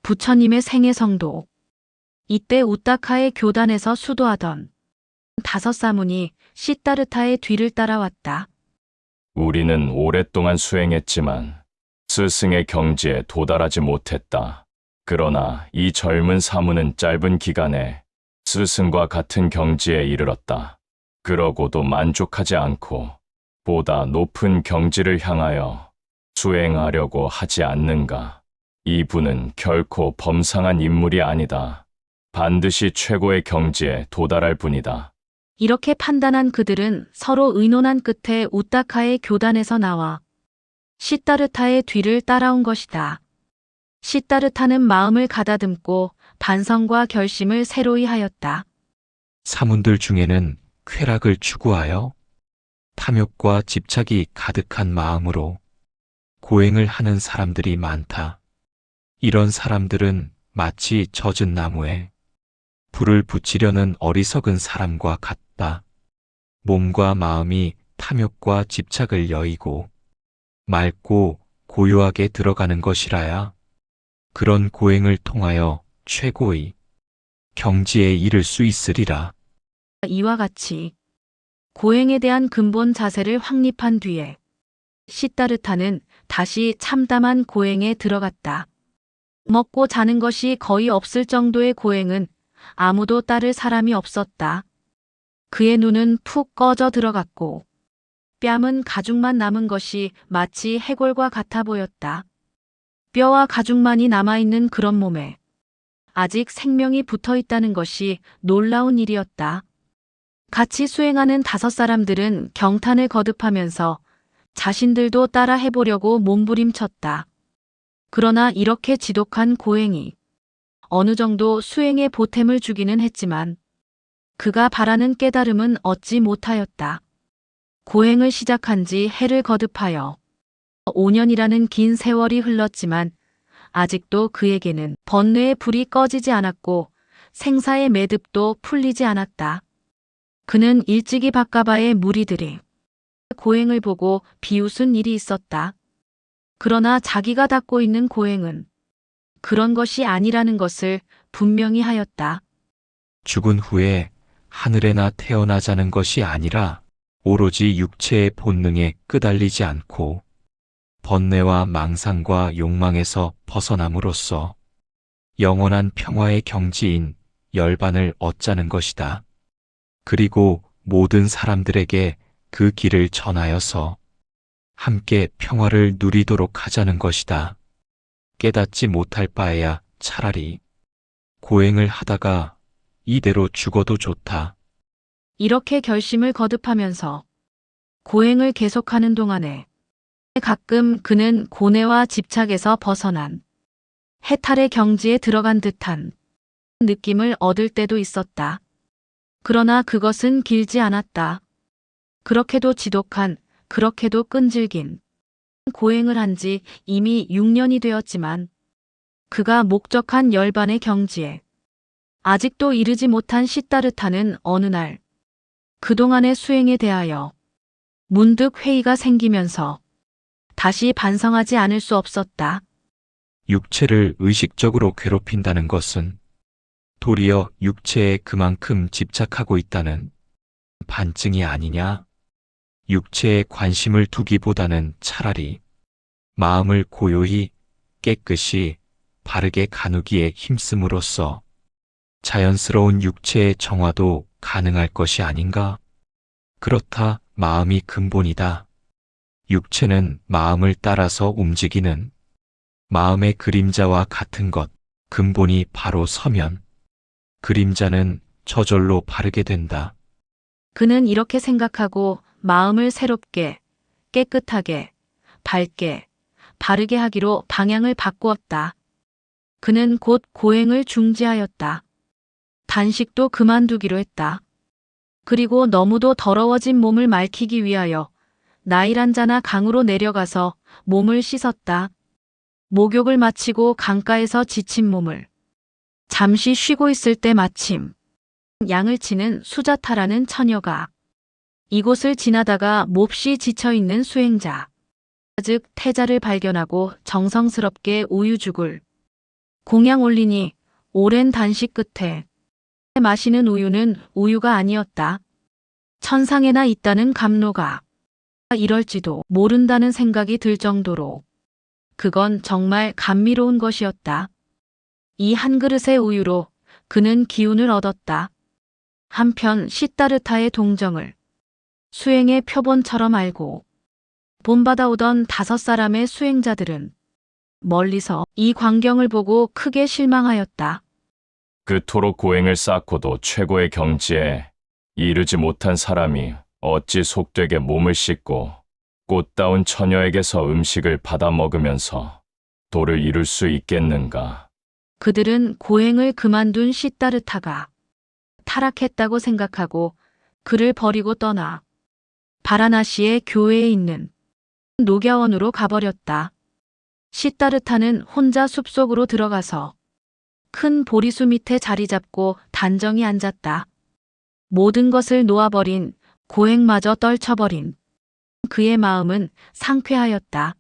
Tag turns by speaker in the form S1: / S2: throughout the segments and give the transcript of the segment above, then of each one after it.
S1: 부처님의 생애성도. 이때 우타카의 교단에서 수도하던 5사문이 시다르타의 뒤를 따라왔다.
S2: 우리는 오랫동안 수행했지만 스승의 경지에 도달하지 못했다. 그러나 이 젊은 사문은 짧은 기간에 스승과 같은 경지에 이르렀다. 그러고도 만족하지 않고 보다 높은 경지를 향하여 수행하려고 하지 않는가? 이분은 결코 범상한 인물이 아니다. 반드시 최고의 경지에 도달할 분이다.
S1: 이렇게 판단한 그들은 서로 의논한 끝에 우타카의 교단에서 나와 시다르타의 뒤를 따라온 것이다. 시다르타는 마음을 가다듬고 반성과 결심을 새로이 하였다.
S3: 사문들 중에는 쾌락을 추구하여 탐욕과 집착이 가득한 마음으로 고행을 하는 사람들이 많다. 이런 사람들은 마치 젖은 나무에 불을 붙이려는 어리석은 사람과 같다. 몸과 마음이 탐욕과 집착을 여의고 맑고 고요하게 들어가는 것이라야 그런 고행을 통하여 최고의 경지에 이를 수 있으리라.
S1: 이와 같이 고행에 대한 근본 자세를 확립한 뒤에 시다르타는 다시 참담한 고행에 들어갔다. 먹고 자는 것이 거의 없을 정도의 고행은 아무도 따를 사람이 없었다. 그의 눈은 푹 꺼져 들어갔고 뺨은 가죽만 남은 것이 마치 해골과 같아 보였다. 뼈와 가죽만이 남아있는 그런 몸에 아직 생명이 붙어 있다는 것이 놀라운 일이었다. 같이 수행하는 5사람들은 경탄을 거듭하면서 자신들도 따라 해보려고 몸부림쳤다. 그러나 이렇게 지독한 고행이 어느 정도 수행에 보탬을 주기는 했지만 그가 바라는 깨달음은 얻지 못하였다. 고행을 시작한 지 해를 거듭하여 5년이라는 긴 세월이 흘렀지만 아직도 그에게는 번뇌의 불이 꺼지지 않았고 생사의 매듭도 풀리지 않았다. 그는 일찍이 바까바의 무리들이 고행을 보고 비웃은 일이 있었다. 그러나 자기가 닦고 있는 고행은 그런 것이 아니라는 것을 분명히 하였다.
S3: 죽은 후에 하늘에나 태어나자는 것이 아니라 오로지 육체의 본능에 끄달리지 않고 번뇌와 망상과 욕망에서 벗어남으로써 영원한 평화의 경지인 열반을 얻자는 것이다. 그리고 모든 사람들에게 그 길을 전하여서 함께 평화를 누리도록 하자는 것이다. 깨닫지 못할 바에야 차라리 고행을 하다가 이대로 죽어도 좋다.
S1: 이렇게 결심을 거듭하면서 고행을 계속하는 동안에 가끔 그는 고뇌와 집착에서 벗어난 해탈의 경지에 들어간 듯한 느낌을 얻을 때도 있었다. 그러나 그것은 길지 않았다. 그렇게도 지독한, 그렇게도 끈질긴 고행을 한 지 이미 6년이 되었지만 그가 목적한 열반의 경지에 아직도 이르지 못한 시다르타는 어느 날 그동안의 수행에 대하여 문득 회의가 생기면서 다시 반성하지 않을 수 없었다.
S3: 육체를 의식적으로 괴롭힌다는 것은 도리어 육체에 그만큼 집착하고 있다는 반증이 아니냐? 육체에 관심을 두기보다는 차라리 마음을 고요히 깨끗이 바르게 가누기에 힘씀으로써 자연스러운 육체의 정화도 가능할 것이 아닌가? 그렇다, 마음이 근본이다. 육체는 마음을 따라서 움직이는 마음의 그림자와 같은 것, 근본이 바로 서면 그림자는 저절로 바르게 된다.
S1: 그는 이렇게 생각하고 마음을 새롭게, 깨끗하게, 밝게, 바르게 하기로 방향을 바꾸었다. 그는 곧 고행을 중지하였다. 단식도 그만두기로 했다. 그리고 너무도 더러워진 몸을 맑히기 위하여 나일란자나 강으로 내려가서 몸을 씻었다. 목욕을 마치고 강가에서 지친 몸을 잠시 쉬고 있을 때 마침 양을 치는 수자타라는 처녀가 이곳을 지나다가 몹시 지쳐있는 수행자, 즉 태자를 발견하고 정성스럽게 우유죽을 공양 올리니 오랜 단식 끝에 마시는 우유는 우유가 아니었다. 천상에나 있다는 감로가 이럴지도 모른다는 생각이 들 정도로 그건 정말 감미로운 것이었다. 이 한 그릇의 우유로 그는 기운을 얻었다. 한편 시타르타의 동정을 수행의 표본처럼 알고 본받아오던 5사람의 수행자들은 멀리서 이 광경을 보고 크게 실망하였다.
S2: 그토록 고행을 쌓고도 최고의 경지에 이르지 못한 사람이 어찌 속되게 몸을 씻고 꽃다운 처녀에게서 음식을 받아 먹으면서 도를 이룰 수 있겠는가.
S1: 그들은 고행을 그만둔 시타르타가 타락했다고 생각하고 그를 버리고 떠나 바라나시의 교회에 있는 녹야원으로 가버렸다. 시타르타는 혼자 숲속으로 들어가서 큰 보리수 밑에 자리 잡고 단정히 앉았다. 모든 것을 놓아버린 고행마저 떨쳐버린 그의 마음은 상쾌하였다.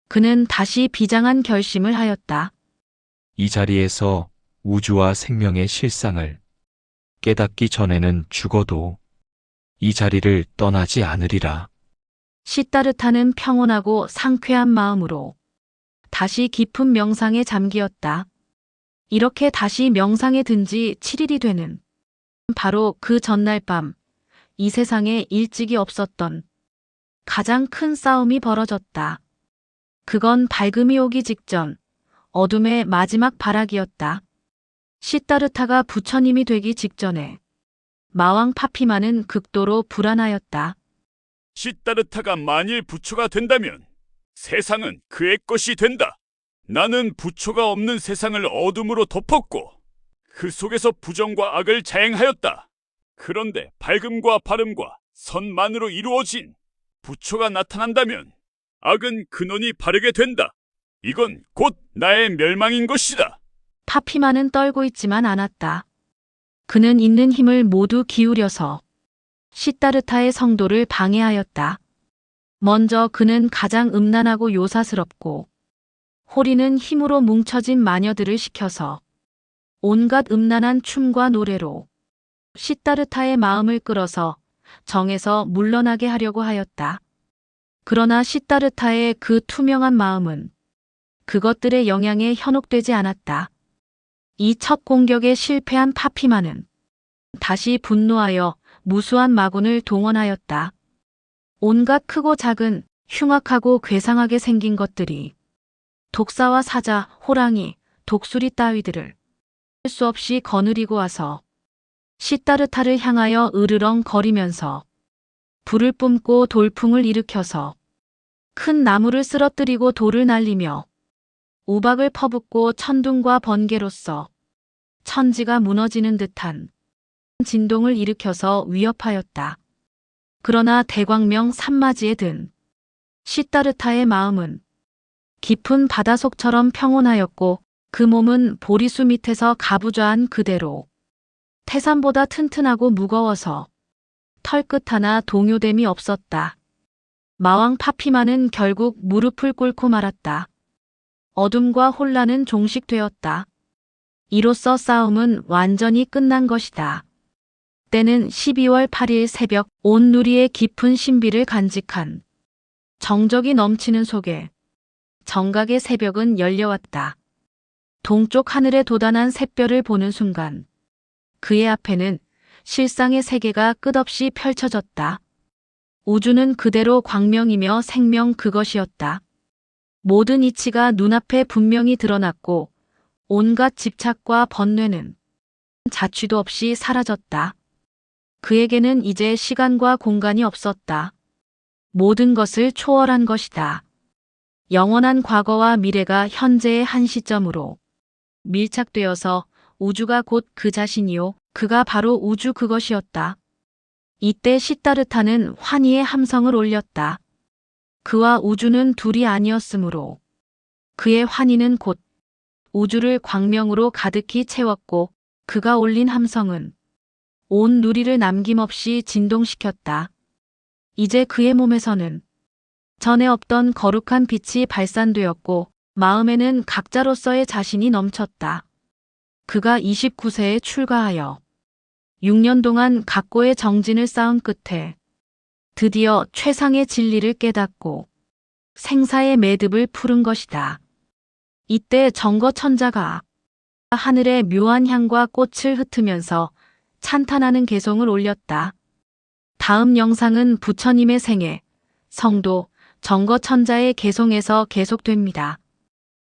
S1: 그는 다시 비장한 결심을 하였다.
S3: 이 자리에서 우주와 생명의 실상을 깨닫기 전에는 죽어도 이 자리를 떠나지 않으리라.
S1: 시타르타는 평온하고 상쾌한 마음으로 다시 깊은 명상에 잠기었다. 이렇게 다시 명상에 든 지 7일이 되는 바로 그 전날 밤, 이 세상에 일찍이 없었던 가장 큰 싸움이 벌어졌다. 그건 밝음이 오기 직전 어둠의 마지막 발악이었다. 시타르타가 부처님이 되기 직전에 마왕 파피마는 극도로 불안하였다.
S4: 시타르타가 만일 부처가 된다면 세상은 그의 것이 된다. 나는 부처가 없는 세상을 어둠으로 덮었고 그 속에서 부정과 악을 자행하였다. 그런데 밝음과 바름과 선만으로 이루어진 부처가 나타난다면 악은 근원이 바르게 된다. 이건 곧 나의 멸망인 것이다.
S1: 파피마는 떨고 있지만 않았다. 그는 있는 힘을 모두 기울여서 시타르타의 성도를 방해하였다. 먼저 그는 가장 음란하고 요사스럽고 호리는 힘으로 뭉쳐진 마녀들을 시켜서 온갖 음란한 춤과 노래로 시타르타의 마음을 끌어서 정에서 물러나게 하려고 하였다. 그러나 시타르타의 그 투명한 마음은 그것들의 영향에 현혹되지 않았다. 이 첫 공격에 실패한 파피마는 다시 분노하여 무수한 마군을 동원하였다. 온갖 크고 작은 흉악하고 괴상하게 생긴 것들이 독사와 사자, 호랑이, 독수리 따위들을 할 수 없이 거느리고 와서 시타르타를 향하여 으르렁 거리면서 불을 뿜고 돌풍을 일으켜서 큰 나무를 쓰러뜨리고 돌을 날리며 우박을 퍼붓고 천둥과 번개로써 천지가 무너지는 듯한 진동을 일으켜서 위협하였다. 그러나 대광명 산마지에 든 시타르타의 마음은 깊은 바다속처럼 평온하였고 그 몸은 보리수 밑에서 가부좌한 그대로 태산보다 튼튼하고 무거워서 털끝 하나 동요됨이 없었다. 마왕 파피마는 결국 무릎을 꿇고 말았다. 어둠과 혼란은 종식되었다. 이로써 싸움은 완전히 끝난 것이다. 때는 12월 8일 새벽 온 누리의 깊은 신비를 간직한 정적이 넘치는 속에 정각의 새벽은 열려왔다. 동쪽 하늘에 돋아난 샛별을 보는 순간 그의 앞에는 실상의 세계가 끝없이 펼쳐졌다. 우주는 그대로 광명이며 생명 그것이었다. 모든 이치가 눈앞에 분명히 드러났고 온갖 집착과 번뇌는 자취도 없이 사라졌다. 그에게는 이제 시간과 공간이 없었다. 모든 것을 초월한 것이다. 영원한 과거와 미래가 현재의 한 시점으로 밀착되어서 우주가 곧 그 자신이요, 그가 바로 우주 그것이었다. 이때 시타르타는 환희의 함성을 올렸다. 그와 우주는 둘이 아니었으므로 그의 환희는 곧 우주를 광명으로 가득히 채웠고 그가 올린 함성은 온 누리를 남김없이 진동시켰다. 이제 그의 몸에서는 전에 없던 거룩한 빛이 발산되었고 마음에는 각자로서의 자신이 넘쳤다. 그가 29세에 출가하여 6년 동안 각고의 정진을 쌓은 끝에 드디어 최상의 진리를 깨닫고 생사의 매듭을 푸른 것이다. 이때 정거천자가 하늘에 묘한 향과 꽃을 흩으면서 찬탄하는 개송을 올렸다. 다음 영상은 부처님의 생애, 성도, 정거천자의 개송에서 계속됩니다.